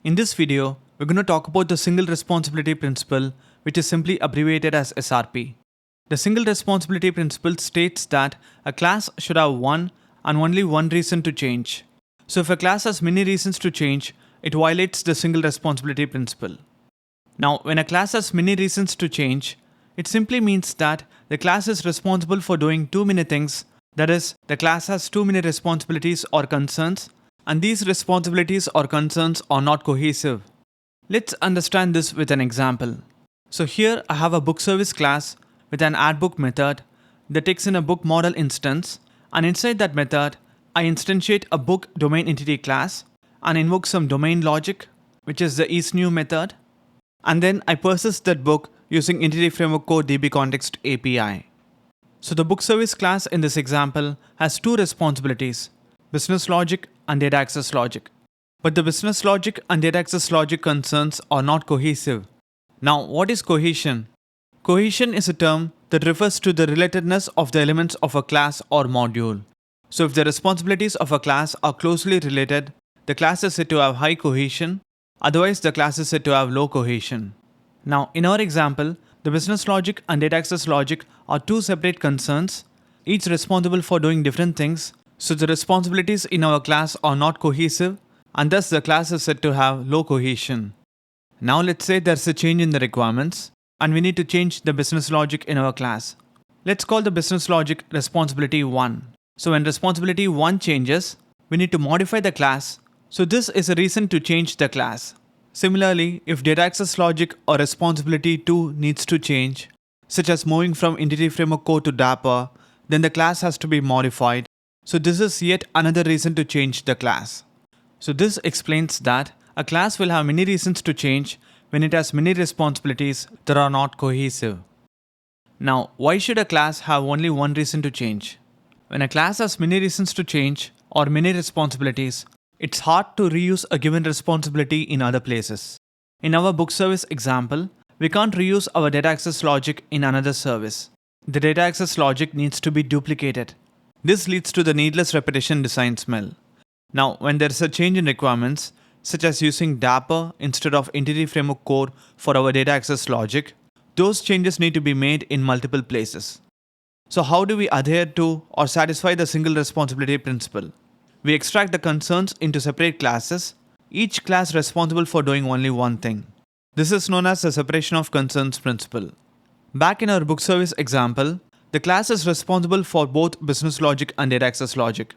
In this video, we're going to talk about the single responsibility principle, which is simply abbreviated as SRP. The single responsibility principle states that a class should have one and only one reason to change. So if a class has many reasons to change, it violates the single responsibility principle. Now, when a class has many reasons to change, it simply means that the class is responsible for doing too many things. That is, the class has too many responsibilities or concerns, and these responsibilities or concerns are not cohesive. Let's understand this with an example. So here I have a book service class with an addBook method that takes in a book model instance, and inside that method, I instantiate a book domain entity class and invoke some domain logic, which is the isNew method, and then I persist that book using Entity Framework Core DB Context API. So the book service class in this example has two responsibilities, business logic and data access logic. But the business logic and data access logic concerns are not cohesive. Now, what is cohesion? Cohesion is a term that refers to the relatedness of the elements of a class or module. So if the responsibilities of a class are closely related, the class is said to have high cohesion, otherwise the class is said to have low cohesion. Now, in our example, the business logic and data access logic are two separate concerns, each responsible for doing different things, so the responsibilities in our class are not cohesive, and thus the class is said to have low cohesion. Now let's say there's a change in the requirements, and we need to change the business logic in our class. Let's call the business logic responsibility 1. So when responsibility 1 changes, we need to modify the class, so this is a reason to change the class. Similarly, if data access logic or responsibility 2 needs to change, such as moving from Entity Framework Core to Dapper, then the class has to be modified. So this is yet another reason to change the class. So this explains that a class will have many reasons to change when it has many responsibilities that are not cohesive. Now, why should a class have only one reason to change? When a class has many reasons to change or many responsibilities, it's hard to reuse a given responsibility in other places. In our book service example, we can't reuse our data access logic in another service. The data access logic needs to be duplicated. This leads to the needless repetition design smell. Now, when there is a change in requirements, such as using Dapper instead of Entity Framework Core for our data access logic, those changes need to be made in multiple places. So how do we adhere to or satisfy the single responsibility principle? We extract the concerns into separate classes, each class responsible for doing only one thing. This is known as the separation of concerns principle. Back in our book service example, the class is responsible for both business logic and data access logic.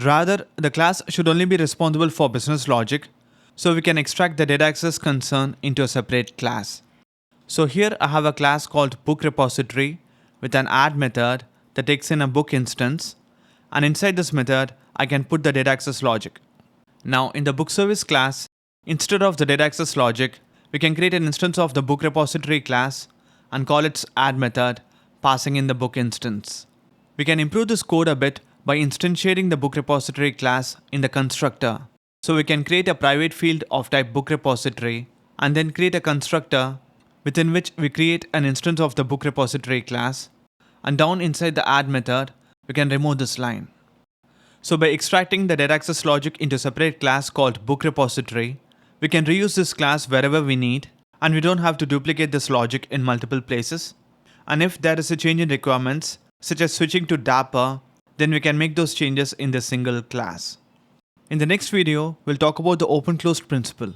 Rather, the class should only be responsible for business logic, so we can extract the data access concern into a separate class. So here I have a class called book repository with an add method that takes in a book instance, and inside this method, I can put the data access logic. Now in the book service class, instead of the data access logic, we can create an instance of the book repository class and call its add method, passing in the book instance. We can improve this code a bit by instantiating the book repository class in the constructor. So we can create a private field of type book repository and then create a constructor within which we create an instance of the book repository class, and down inside the add method, we can remove this line. So by extracting the data access logic into a separate class called book repository, we can reuse this class wherever we need, and we don't have to duplicate this logic in multiple places. And if there is a change in requirements, such as switching to Dapper, then we can make those changes in the single class. In the next video, we'll talk about the open-closed principle.